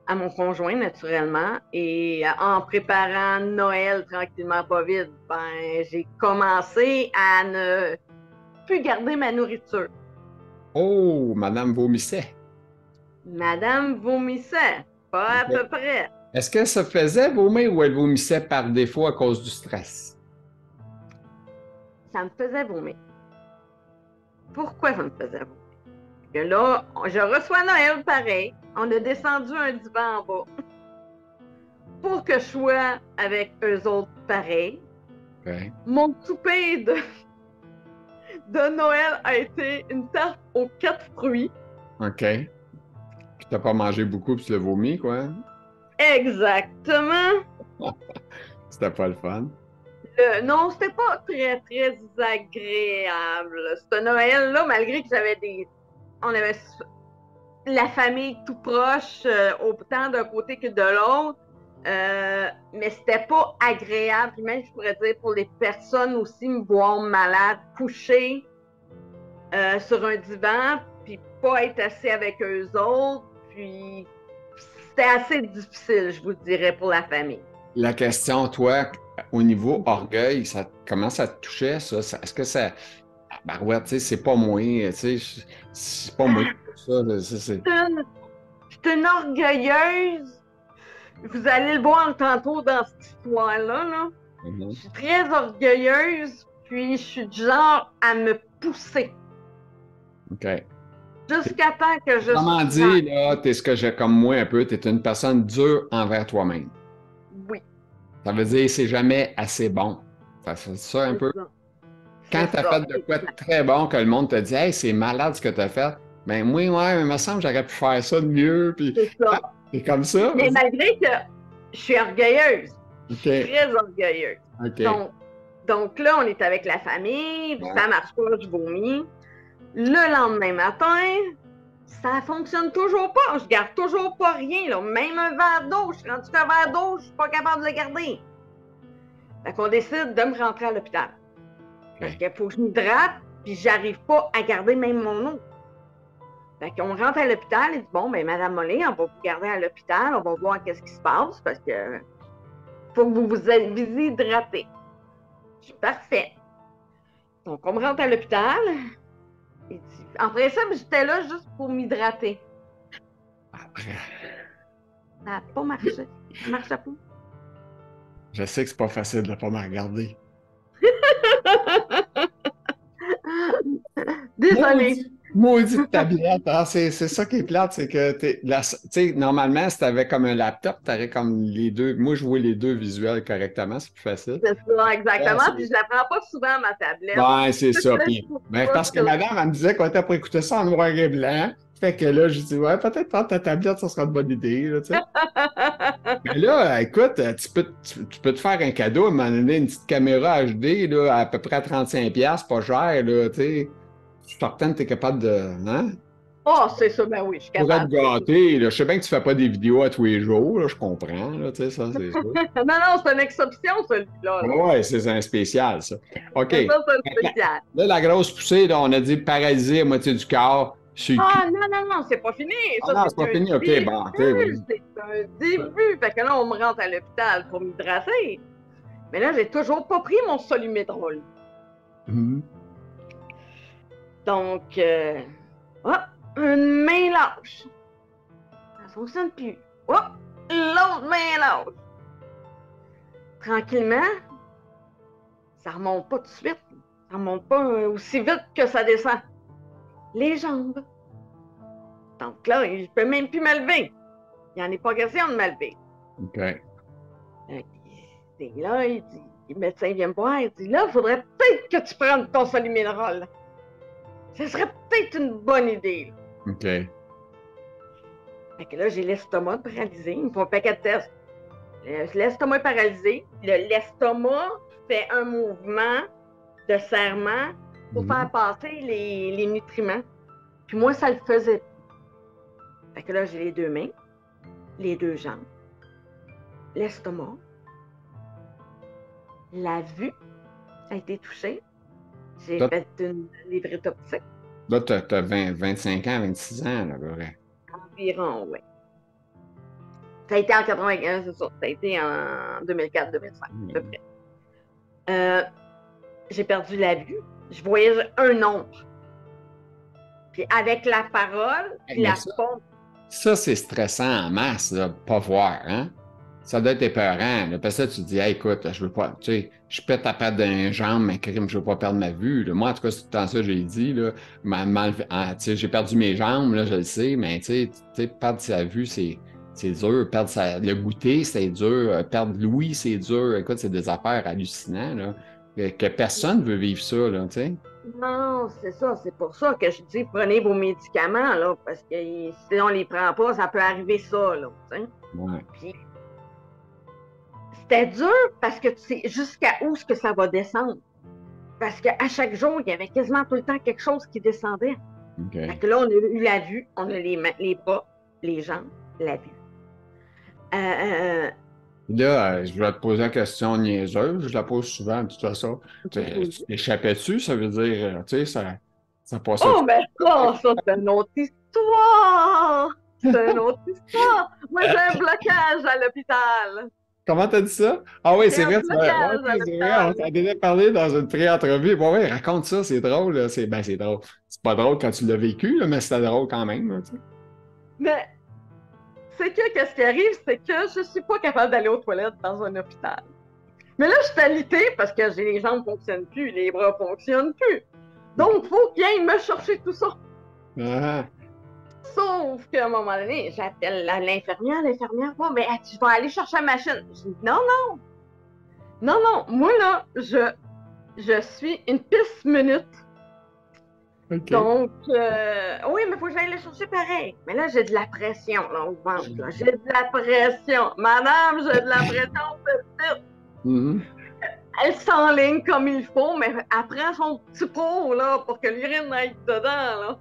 à mon conjoint, naturellement. Et en préparant Noël tranquillement, pas vite, ben, j'ai commencé à ne plus garder ma nourriture. Oh, Madame vomissait. Madame vomissait, pas à peu près. Est-ce que ça faisait vomir ou elle vomissait par défaut à cause du stress? ça me faisait vomir. Pourquoi ça me faisait vomir? Que là, je reçois Noël pareil. On a descendu un divan en bas pour que je sois avec eux autres pareil. OK. Mon souper de Noël a été une tarte aux 4 fruits. OK. Tu n'as pas mangé beaucoup puis tu l'as vomi, quoi. Exactement. C'était pas le fun. Non, c'était pas très, très agréable. Ce Noël-là, malgré que on avait la famille tout proche, autant d'un côté que de l'autre. Mais c'était pas agréable. Puis même, je pourrais dire, pour les personnes aussi, me voir malade, couchée sur un divan, puis pas être assis avec eux autres. Puis c'était assez difficile, je vous dirais, pour la famille. La question, toi, au niveau orgueil, comment ça te touchait, ça? Est-ce que ça... Barouette, tu sais, c'est pas moi, tu sais, c'est pas moi ça. C'est une orgueilleuse. Vous allez le voir tantôt dans cette histoire-là. Là. Je suis très orgueilleuse, puis je suis du genre à me pousser. OK. Jusqu'à temps que je Comment dire, là, t'es ce que j'ai comme moi un peu, t'es une personne dure envers toi-même. Oui. Ça veut dire c'est jamais assez bon. Ça fait ça un peu. Quand tu as fait de quoi de très bon, que le monde te dit « Hey, c'est malade ce que tu as fait », ben oui, ouais, mais il me semble que j'aurais pu faire ça de mieux. Puis, c'est ça. C'est comme ça. Mais malgré que je suis orgueilleuse, OK. je suis très orgueilleuse. OK. Donc là, on est avec la famille, puis ça marche pas, je vomis. Le lendemain matin, ça fonctionne toujours pas. Je garde toujours pas rien. Là. Même un verre d'eau, je suis rendu qu'un verre d'eau, je suis pas capable de le garder. Fait qu'on décide de me rentrer à l'hôpital. Parce qu'il faut que je m'hydrate, puis j'arrive pas à garder même mon eau. Fait qu'on rentre à l'hôpital, et dit bon, ben Madame Mollet, on va vous garder à l'hôpital, on va voir qu'est-ce qui se passe, parce que faut que vous vous hydratez. Je suis parfait. Donc, on me rentre à l'hôpital. En principe, j'étais là juste pour m'hydrater. Après. Ça n'a pas marché. Ça marchait pas. Je sais que c'est pas facile de pas me regarder. Désolée. Maudite tablette, hein? C'est ça qui est plate, c'est que tu sais, normalement, si tu avais comme un laptop, tu aurais comme les deux. Moi, je vois les deux visuels correctement, c'est plus facile. C'est ça, exactement. Puis je la prends pas souvent, ma tablette. Ouais, c'est ça. Puis, parce que madame, elle me disait qu'on était pour écouter ça en noir et blanc. Fait que là, je dis, ouais, peut-être prendre ta tablette, ça sera une bonne idée, là, tu sais. Mais là, écoute, tu peux te faire un cadeau, à un moment donné, une petite caméra HD, là, à peu près à 35$, pas cher, là, tu sais. Je suis certain que tu es capable de. Hein? Oh, c'est ça, ben oui, je suis capable. Pour être gâté, là, je sais bien que tu fais pas des vidéos à tous les jours, là, je comprends, là, tu sais, ça, c'est ça. Non, c'est une exception, celui-là. Ouais, c'est un spécial, ça. OK. C'est ça, c'est un spécial. Là, la grosse poussée, là, on a dit paralysé à moitié du corps. Ah, non, c'est pas fini. Ça, non, c'est pas fini, OK, bon, OK. C'est un début. Fait que là, on me rentre à l'hôpital pour m'hydrater. Mais là, j'ai toujours pas pris mon Solumédrol. Donc, une main lâche. Ça fonctionne plus. L'autre main lâche. Tranquillement, ça remonte pas tout de suite. Ça remonte pas aussi vite que ça descend. Les jambes. Donc là, je peux même plus me lever. Il n'y en est pas question de me lever. OK. Et là, il dit, le médecin vient me voir, il dit, là, il faudrait peut-être que tu prennes ton Solumédrol. Ce serait peut-être une bonne idée. Là. OK. Fait que là, j'ai l'estomac paralysé. Il me faut un paquet de tests. L'estomac est paralysé. L'estomac fait un mouvement de serrement pour faire passer les nutriments. Puis moi, ça le faisait pas. Fait que là, j'ai les deux mains, les deux jambes, l'estomac, la vue a été touchée. J'ai fait une lévrite optique. Là, tu as 25 ans, 26 ans, là, vrai. Environ, oui. Ça a été en 95, c'est ça. Ça a été en 2004-2005, à peu près. J'ai perdu la vue. Je voyais un nombre. Puis avec la parole, puis la pompe. Ça, c'est stressant en masse, là, pas voir, hein? ça doit être épeurant. Là. Parce que là, tu te dis, hey, écoute, je veux pas, tu sais, je pète à perdre d'un jambe, mais crime, je veux pas perdre ma vue. Là. Moi, en tout cas, c'est tout le temps ça que j'ai dit. Là. Tu sais, j'ai perdu mes jambes, là, je le sais, mais tu sais, perdre sa vue, c'est dur. Le goûter, c'est dur. Perdre l'ouïe, c'est dur. Écoute, c'est des affaires hallucinantes, là. Que personne veut vivre ça, là, tu sais. Non, c'est ça. C'est pour ça que je dis prenez vos médicaments, là, parce que si on les prend pas, ça peut arriver ça, là. T'sais. Ouais. Puis, c'était dur parce que tu sais jusqu'à où est-ce que ça va descendre. Parce qu'à chaque jour, il y avait quasiment tout le temps quelque chose qui descendait. OK. Fait que là, on a eu la vue, on a les mains, les bras, les jambes, la vue. Là, je vais te poser la question niaiseuse, je la pose souvent, de toute façon. Tu t'échappais-tu, ça veut dire, tu sais, ça passait. Oh, ben ça, c'est une autre histoire! C'est une autre histoire! Moi, j'ai un blocage à l'hôpital. Comment t'as dit ça? Ah oui, J'ai c'est un vrai, blocage à c'est vrai, on l'hôpital. s'en déjà parlé dans une pré-entrevue. Bon, ouais, raconte ça, c'est drôle, là. C'est drôle. C'est pas drôle quand tu l'as vécu, là, mais c'était drôle quand même, là, tu sais. Mais c'est que, qu'est-ce qui arrive, c'est que je suis pas capable d'aller aux toilettes dans un hôpital. Mais là, je suis alitée parce que les jambes ne fonctionnent plus, les bras ne fonctionnent plus. Donc, il faut qu'il aille me chercher tout ça. Ah, Sauf qu'à un moment donné, j'appelle l'infirmière, bon, mais tu vas aller chercher la machine. Je dis, non, moi là, je suis une piste minute. OK. Donc, oui, mais il faut que j'aille la chercher pareil. Mais là, j'ai de la pression là, au ventre. Là. J'ai de la pression. Madame, j'ai de la pression petite. Mhm. Elle s'enligne comme il faut, mais elle prend son petit pot là, pour que l'urine aille dedans. Là.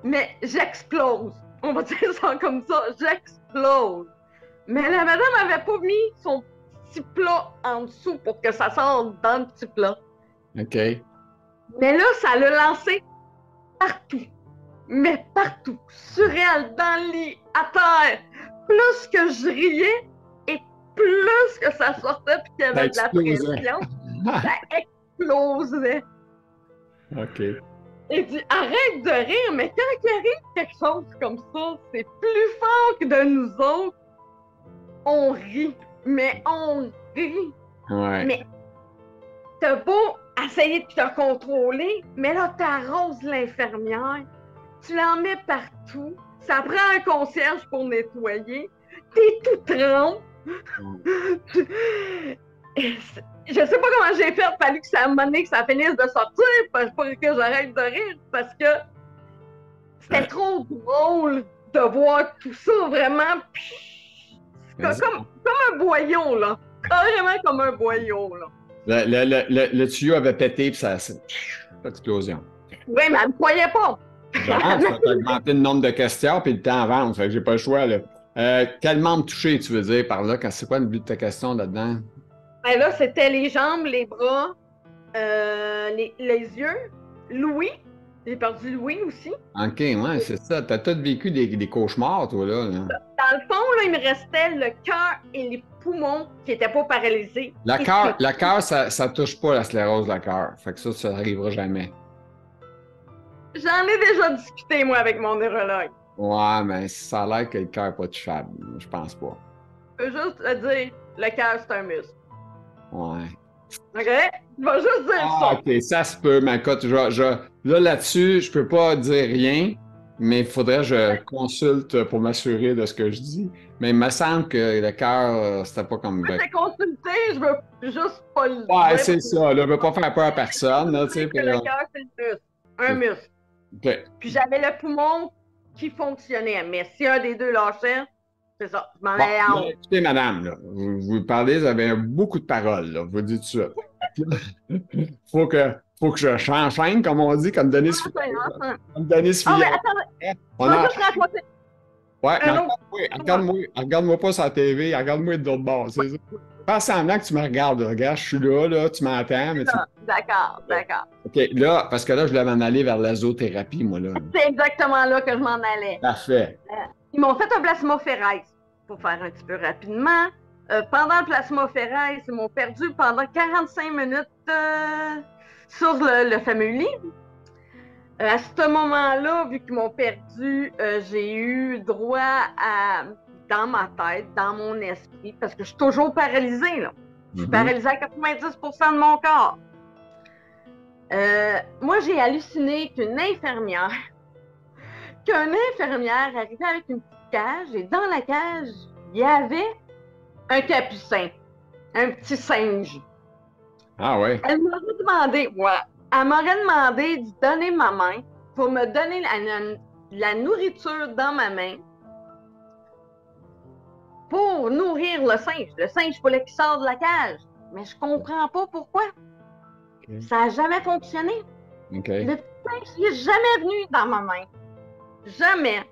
Mais j'explose. On va dire ça comme ça. J'explose. Mais la madame n'avait pas mis son petit plat en dessous pour que ça sorte dans le petit plat. OK. Mais là, ça l'a lancé partout. Mais partout. Sur elle, dans le lit, à terre. Plus que je riais et plus que ça sortait puis qu'il y avait de la pression, ça explosait. OK. Il dit, arrête de rire, mais quand il arrive quelque chose comme ça, c'est plus fort que de nous autres. On rit, mais on rit. Ouais. Mais t'as beau essayer de te contrôler, mais là, t'arroses l'infirmière, tu l'en mets partout, ça prend un concierge pour nettoyer, t'es tout trempe. Je sais pas comment j'ai fait, il fallu que ça que ça finisse de sortir pour que j'arrête de rire parce que c'était trop drôle de voir tout ça vraiment. Comme un boyau, là. Carrément comme un boyau, là. Le tuyau avait pété puis ça explosion. Oui, mais elle ne me croyait pas. Genre, ça a augmenté le nombre de questions puis le temps avance, fait que j'ai pas le choix, là. Quel membre touché, tu veux dire, par là? C'est quoi le but de ta question là-dedans? Ben là, c'était les jambes, les bras, les yeux, l'ouïe. J'ai perdu l'ouïe aussi. OK, ouais, c'est ça. T'as tout vécu des cauchemars, toi, là. Dans le fond, là, il me restait le cœur et les poumons qui n'étaient pas paralysés. Le cœur, ça touche pas la sclérose de la cœur. Fait que ça n'arrivera jamais. J'en ai déjà discuté, moi, avec mon neurologue. Ouais, mais ça a l'air que le cœur n'est pas touchable. Je pense pas. Je peux juste te dire, le cœur, c'est un muscle. Ouais. OK? Je vais juste dire ça. OK, ça se peut, mais écoute, là-dessus, je peux pas dire rien, mais il faudrait que je consulte pour m'assurer de ce que je dis. Mais il me semble que le cœur, c'était pas comme... Moi, j'ai consulté, je veux juste pas le dire. Ouais, c'est ça, là, je veux pas faire peur à personne, là, tu sais. Que le cœur, c'est le muscle. Un muscle. Okay. Puis j'avais le poumon qui fonctionnait, mais si un des deux lâchait, c'est ça, je m'en allais en haut. Écoutez, madame, là, vous parlez, vous avez beaucoup de paroles, là, vous dites ça. faut que j'enchaîne, comme on dit, comme Denis. Comme Denis Fillon. Ah, mais attends, on va juste raconter. Ouais, regarde-moi pas sur la TV, regarde-moi de l'autre bord. C'est ça. Fais semblant que tu me regardes, regarde, je suis là, tu m'entends. Mais D'accord. OK, là, parce que là, je voulais m'en aller vers la zoothérapie, moi, là. C'est exactement là que je m'en allais. Parfait. Ils m'ont fait un plasmaphéresis, pour faire un petit peu rapidement. Pendant le plasmaphéresis, ils m'ont perdu pendant 45 minutes sur le fameux lit. À ce moment-là, vu qu'ils m'ont perdu, j'ai eu droit à dans ma tête, dans mon esprit, parce que je suis toujours paralysée, là. Je suis paralysée à 90% de mon corps. Moi, j'ai halluciné qu'une infirmière arrivait avec une petite cage, et dans la cage, il y avait un capucin, un petit singe. Ah ouais. Elle m'aurait demandé de donner ma main pour me donner la nourriture dans ma main pour nourrir le singe. Le singe, il fallait qu'il sorte de la cage. Mais je comprends pas pourquoi. Okay. Ça n'a jamais fonctionné. Okay. Le petit singe, il n'est jamais venu dans ma main. Jamais.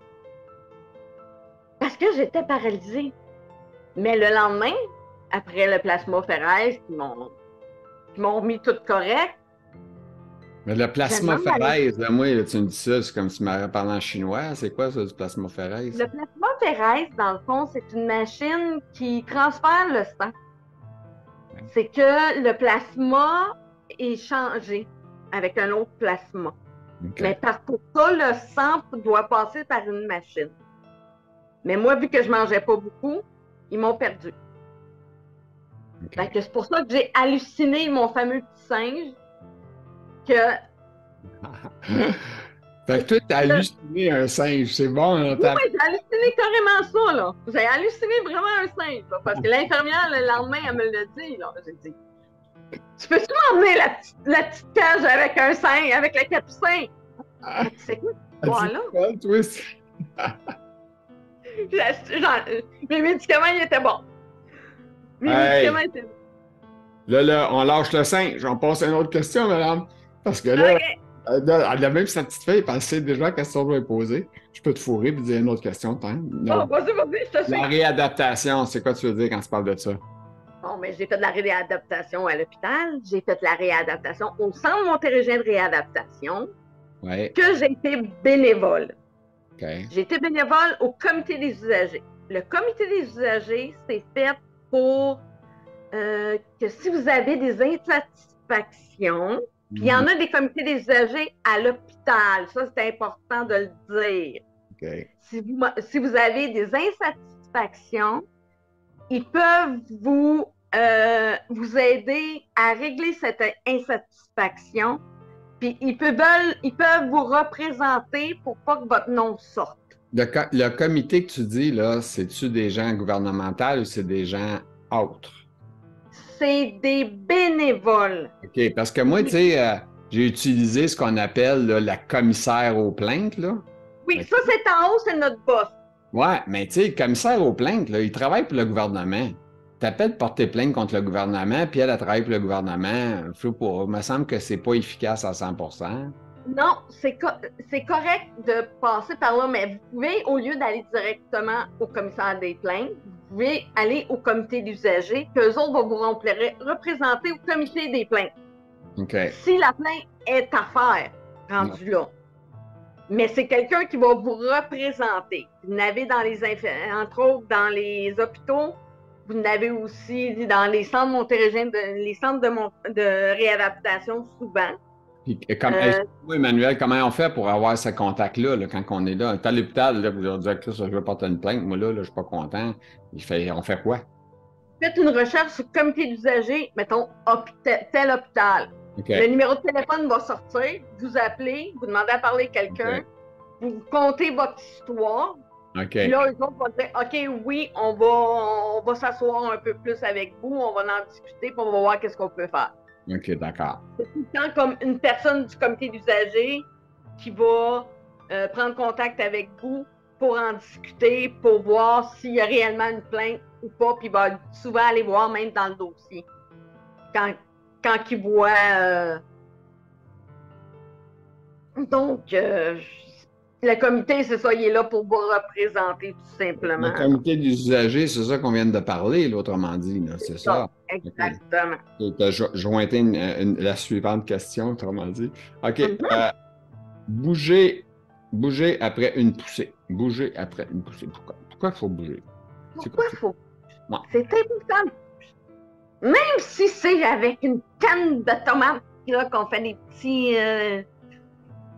Parce que j'étais paralysée. Mais le lendemain, après le plasmaphéresis, qui m'ont remis tout correct. Mais le plasmaphéresis, moi, là, tu me dis ça, c'est comme si tu m'avais parlé en chinois. C'est quoi ça, du plasmaphéresis? Le plasmaphéresis, dans le fond, c'est une machine qui transfère le sang. Ouais. C'est que le plasma est changé avec un autre plasma. Okay. Mais pour ça, le sang doit passer par une machine. Mais moi, vu que je mangeais pas beaucoup, ils m'ont perdu. Okay. C'est pour ça que j'ai halluciné mon fameux petit singe que... Fait que toi, t'as halluciné un singe, c'est bon. Là, oui, j'ai halluciné carrément ça, là. J'ai halluciné vraiment un singe, là, parce que l'infirmière, le lendemain, elle me l'a dit, là. J'ai dit, tu peux-tu m'emmener la petite cage avec un singe, avec le capucin? C'est quoi cette histoire-là? Mes médicaments, ils étaient bons. Mes médicaments étaient bons. Là, on lâche le singe. On passe à une autre question, madame. Parce que là, même sa petite fille, elle sait déjà la question que je vais poser. Je peux te fourrer et dire une autre question. Vas-y, je te suis. La réadaptation, c'est quoi tu veux dire quand tu parles de ça? Bon, mais j'ai fait de la réadaptation à l'hôpital. J'ai fait de la réadaptation au Centre montérégisien de réadaptation. Ouais. Que j'ai été bénévole. Okay. J'ai été bénévole au comité des usagers. Le comité des usagers, c'est fait pour que si vous avez des insatisfactions, puis il y en a des comités des usagers à l'hôpital. Ça, c'est important de le dire. Okay. Si vous avez des insatisfactions, ils peuvent vous aider à régler cette insatisfaction. Puis ils peuvent vous représenter pour pas que votre nom sorte. Le comité que tu dis, là, c'est-tu des gens gouvernementaux ou c'est des gens autres? C'est des bénévoles. OK, parce que moi, tu sais, j'ai utilisé ce qu'on appelle là, la commissaire aux plaintes, là. Oui, ça, c'est en haut, c'est notre boss. Ouais, mais tu sais, le commissaire aux plaintes, là, il travaille pour le gouvernement. T'appelles porter plainte contre le gouvernement, puis elle travaille pour le gouvernement. Il me semble que c'est pas efficace à 100%. Non, c'est correct de passer par là, mais vous pouvez, au lieu d'aller directement au commissaire des plaintes, vous pouvez aller au comité d'usagers, qu'eux autres vont vous représenter au comité des plaintes. Okay. Si la plainte est à faire, rendu là. Mais c'est quelqu'un qui va vous représenter. Vous n'avez entre autres dans les hôpitaux, vous n'avez aussi dans les centres montérégiens, les centres de réadaptation souvent. Puis, Emmanuel, comment on fait pour avoir ce contact-là là, quand on est là? T'es à l'hôpital, là, vous leur dites que je veux porter une plainte. Moi, là, je suis pas content. On fait quoi? Faites une recherche sur le comité d'usagers, mettons, tel hôpital. Okay. Le numéro de téléphone va sortir, vous appelez, vous demandez à parler à quelqu'un, vous contez votre histoire. Okay. Puis là, eux autres vont dire, OK, oui, on va s'asseoir un peu plus avec vous, on va en discuter, puis on va voir qu'est-ce qu'on peut faire. OK, d'accord. C'est tout le temps comme une personne du comité d'usagers qui va prendre contact avec vous pour en discuter, pour voir s'il y a réellement une plainte ou pas, puis il va souvent aller voir même dans le dossier. Quand il voit... Donc, le comité, c'est ça, il est là pour vous représenter tout simplement. Le comité des usagers, c'est ça qu'on vient de parler, là, autrement dit, c'est ça. Exactement. Okay. Tu as jointé la suivante question, autrement dit. OK. Bouger après une poussée. Bouger après une poussée. Pourquoi il faut bouger? Pourquoi il faut bouger? C'est important. Même si c'est avec une canne de tomates là, qu'on fait des petits...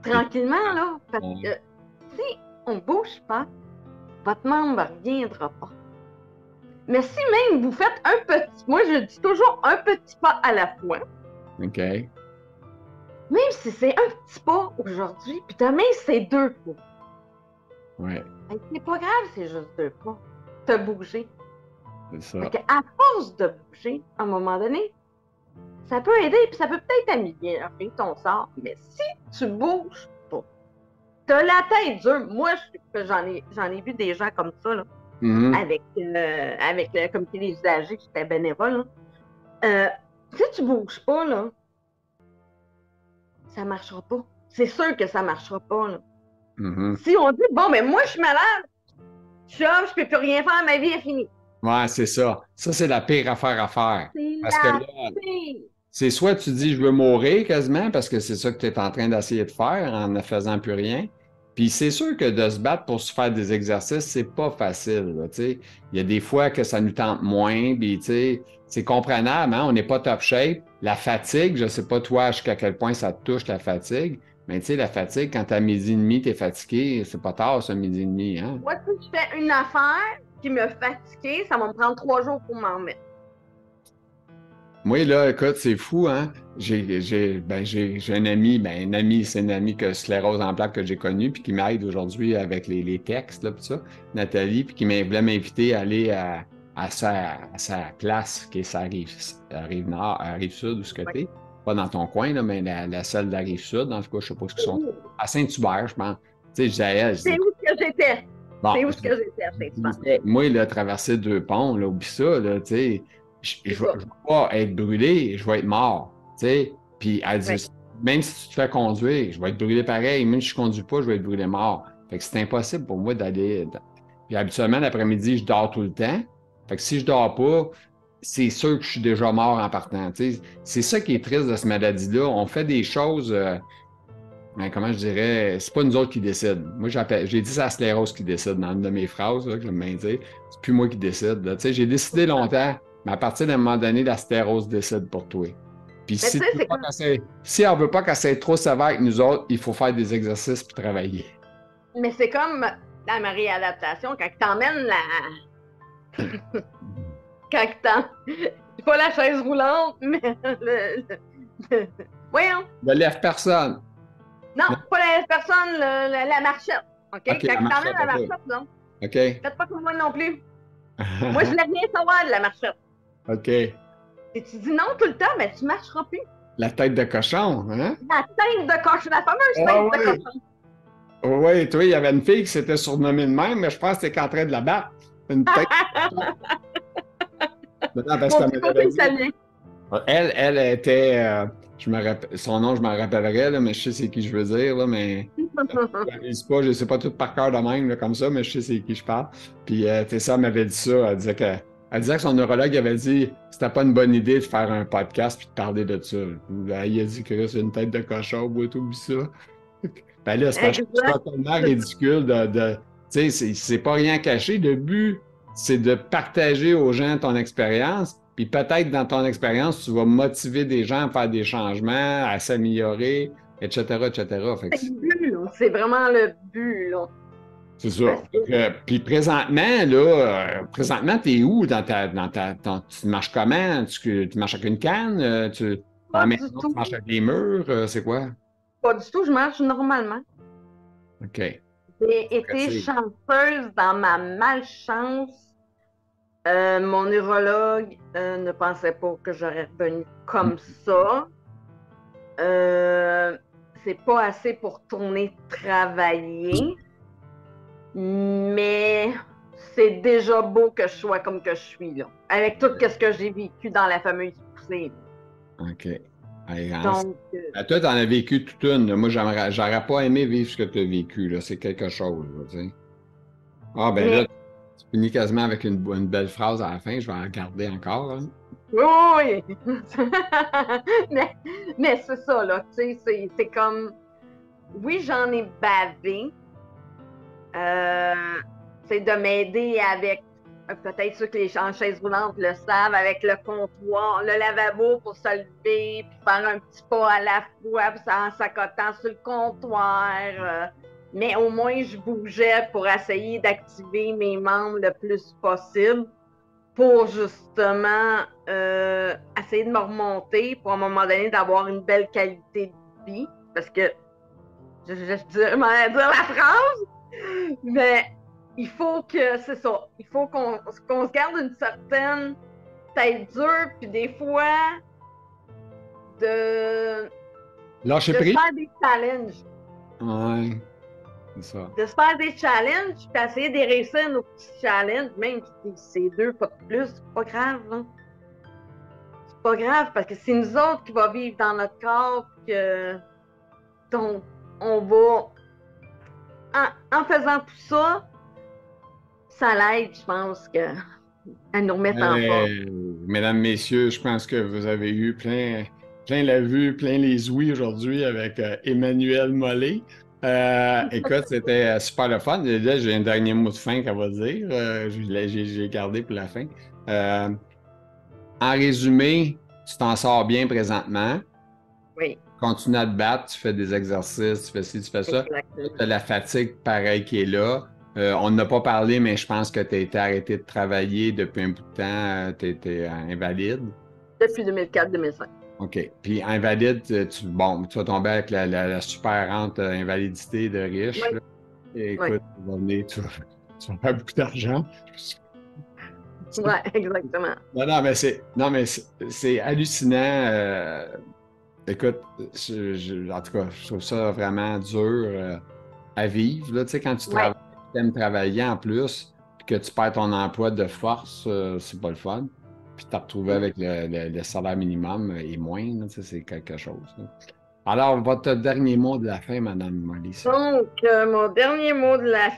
tranquillement, là. Parce que si on ne bouge pas, votre membre ne reviendra pas. Mais si même vous faites un petit, moi je dis toujours un petit pas à la fois. OK. Même si c'est un petit pas aujourd'hui, puis demain c'est 2 pas. Ouais. Ben, c'est pas grave, c'est juste 2 pas. T'as bougé. C'est ça. Fait qu'à force de bouger, à un moment donné, ça peut aider, puis ça peut peut-être améliorer ton sort. Mais si tu bouges pas, t'as la tête dure. Moi, j'en ai vu des gens comme ça, là, avec le comité des usagers, j'étais bénévole. Si tu bouges pas, là, ça marchera pas. C'est sûr que ça marchera pas, là. Si on dit, bon, mais moi, je suis malade, je suis homme, je peux plus rien faire, ma vie est finie. Ouais, c'est ça. Ça, c'est la pire affaire à faire. C'est Parce que la là, pire. c'est soit tu dis je veux mourir quasiment, parce que c'est ça que tu es en train d'essayer de faire en ne faisant plus rien. Puis c'est sûr que de se battre pour se faire des exercices, c'est pas facile, là, tu sais. Il y a des fois que ça nous tente moins, puis tu sais, c'est comprenable, hein? On n'est pas top shape. La fatigue, je sais pas toi jusqu'à quel point ça te touche la fatigue, mais tu sais, la fatigue, quand à midi et demi, t'es fatigué, c'est pas tard, ça, midi et demi, hein? Moi, si je fais une affaire qui me fatigue, ça va me prendre 3 jours pour m'en remettre. Moi, là, écoute, c'est fou, hein? J'ai un ami, un ami, c'est une amie que sclérose en plaques que j'ai connue, puis qui m'aide aujourd'hui avec les textes, là, puis ça, Nathalie, puis qui voulait m'inviter à aller à sa place, qui est sa rive nord, à rive sud, où ce que t'es. Pas dans ton coin, là, mais la celle de la rive sud, en tout cas, je sais pas ce qu'ils sont. À Saint-Hubert, je pense. Tu sais, je disais à elle, je C'est dis, où ce que j'étais? bon, C'est où ce que j'étais à Saint-Hubert? moi, là, traverser 2 ponts, là, oublie ça, là, tu sais, je vais pas être brûlé, je vais être mort, tu sais. Puis elle dit, même si tu te fais conduire, je vais être brûlé pareil, même si je conduis pas, je vais être brûlé mort. Fait que c'est impossible pour moi d'aller. Puis habituellement, l'après-midi, je dors tout le temps. Fait que si je dors pas, c'est sûr que je suis déjà mort en partant, tu sais. C'est ça qui est triste de cette maladie-là. On fait des choses. Comment je dirais, c'est pas nous autres qui décident. Moi, j'ai dit c'est la sclérose qui décide dans une de mes phrases, là, que j'aime bien dire. C'est plus moi qui décide. Tu sais, j'ai décidé longtemps, mais à partir d'un moment donné, la sclérose décide pour toi. Puis si elle veut pas qu'elle soit trop sévère avec nous autres, il faut faire des exercices puis travailler. Mais c'est comme dans ma réadaptation, quand t'emmènes la. Quand c'est pas la chaise roulante, mais voyons. Ne lève personne. Non, pas la personne, la marchette. OK? Quand t'emmènes la marchette, là. OK. Faites pas comme moi non plus. Moi, je voulais rien savoir de la marchette. OK. Et tu dis non tout le temps, mais tu marcheras plus. La tête de cochon, hein? La tête de cochon, la fameuse tête de cochon. Oui, toi, il y avait une fille qui s'était surnommée de même, mais je pense que t'es en train de la battre. Une tête. Non, parce que elle était, son nom, je m'en rappellerai, là, mais je sais c'est qui je veux dire, là, mais je ne sais pas tout par cœur de même, là, comme ça, mais je sais c'est qui je parle. Puis Tessa m'avait dit ça, elle disait que son neurologue avait dit que c'était pas une bonne idée de faire un podcast puis de parler de ça. Il a dit que c'est une tête de cochon ou tout ça. Ben là, c'est tellement ridicule tu sais, c'est pas rien caché. Le but, c'est de partager aux gens ton expérience. Puis peut-être dans ton expérience, tu vas motiver des gens à faire des changements, à s'améliorer, etc., etc. C'est le but, là. C'est vraiment le but, là. C'est ça. Puis présentement, t'es où tu marches comment? Tu marches avec une canne? Tu marches avec des murs? C'est quoi? Pas du tout, je marche normalement. OK. J'ai été chanceuse dans ma malchance. Mon neurologue ne pensait pas que j'aurais revenu comme ça. C'est pas assez pour tourner travailler. Mais c'est déjà beau que je sois comme que je suis, là. Avec tout ce que j'ai vécu dans la fameuse poussée. OK. Donc, toi, tu en as vécu toute une. Là. Moi, j'aurais pas aimé vivre ce que tu as vécu. Là. C'est quelque chose. Là, tu sais. Ah, ben là, tu finis quasiment avec une belle phrase à la fin. Je vais en garder encore. Hein. Oui! mais c'est ça, là. Tu sais, c'est comme. Oui, j'en ai bavé. C'est de m'aider avec. Peut-être ceux qui en chaise roulante le savent, avec le comptoir, le lavabo pour se lever, puis faire un petit pas à la fois, puis en s'accotant sur le comptoir. mais au moins je bougeais pour essayer d'activer mes membres le plus possible pour justement essayer de me remonter pour à un moment donné d'avoir une belle qualité de vie. Parce que je m'en allais dire la phrase, mais il faut que, c'est ça, il faut qu'on se garde une certaine tête dure, puis des fois, de, Lâcher de se prise? faire des challenges. Ouais, c'est ça. De se faire des challenges, puis essayer de réussir nos petits challenges, même si c'est 2, pas de plus, c'est pas grave, là. C'est pas grave, parce que c'est nous autres qui va vivre dans notre corps, que, donc, on va, en faisant tout ça, ça l'aide, je pense, à nous remettre en forme. Mesdames, messieurs, je pense que vous avez eu plein la vue, plein les ouïes aujourd'hui avec Emmanuelle Mollet. Écoute, c'était super le fun. Et là, j'ai un dernier mot de fin qu'elle va dire. J'ai gardé pour la fin. Euh, En résumé, tu t'en sors bien présentement. Oui, Continue à te battre, tu fais des exercices, tu fais ci, tu fais ça. Tu as exactement. la fatigue pareil qui est là. On n'a pas parlé, mais je pense que tu as été arrêté de travailler depuis un bout de temps. Tu étais invalide. Depuis 2004-2005. OK. Puis invalide, bon, tu vas tomber avec la super rente invalidité de riche, Oui, là. Et oui, écoute, tu vas faire beaucoup d'argent. oui, exactement. Non, mais c'est hallucinant. Écoute, en tout cas, je trouve ça vraiment dur à vivre. Là, tu sais, quand tu Oui, travailles, tu aimes travailler en plus, puis que tu perds ton emploi de force, c'est pas le fun. Puis te retrouver avec le salaire minimum et moins, là, tu sais, c'est quelque chose, là. Alors, votre dernier mot de la fin, Madame Molly, s'il vous plaît. donc, mon dernier mot de la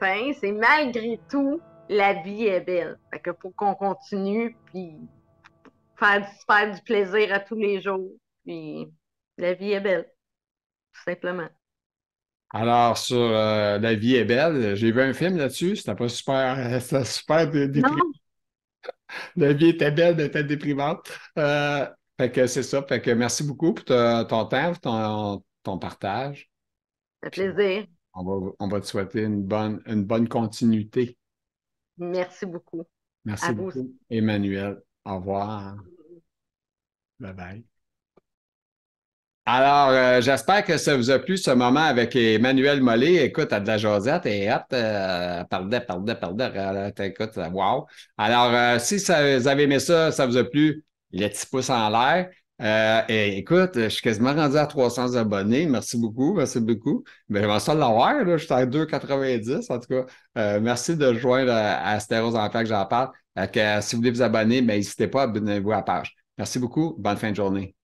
fin, c'est malgré tout, la vie est belle. Fait que faut qu'on continue, puis faire du plaisir à tous les jours. Puis, la vie est belle, tout simplement. Alors, sur La vie est belle, j'ai vu un film là-dessus, c'était pas super, c'était super déprimant. Non, La vie était belle, mais était déprimante. Fait que c'est ça. Fait que merci beaucoup pour ton temps, ton partage. ça fait Puis plaisir. on va te souhaiter une bonne continuité. Merci beaucoup. Merci À vous aussi. beaucoup, Emmanuel. Au revoir. Bye bye. Alors, j'espère que ça vous a plu ce moment avec Emmanuel Mollet. Écoute, à de la jasette et hop, écoute, wow. Alors, si vous avez aimé ça, ça vous a plu, les petits pouces en l'air. Et écoute, je suis quasiment rendu à 300 abonnés. Merci beaucoup, merci beaucoup. Ben, j'aimerais ça l'avoir, là. Je suis à 2,90 en tout cas. Merci de joindre à Stéros en que j'en parle. Si vous voulez vous abonner, ben, n'hésitez pas à abonner-vous à la page. Merci beaucoup. Bonne fin de journée.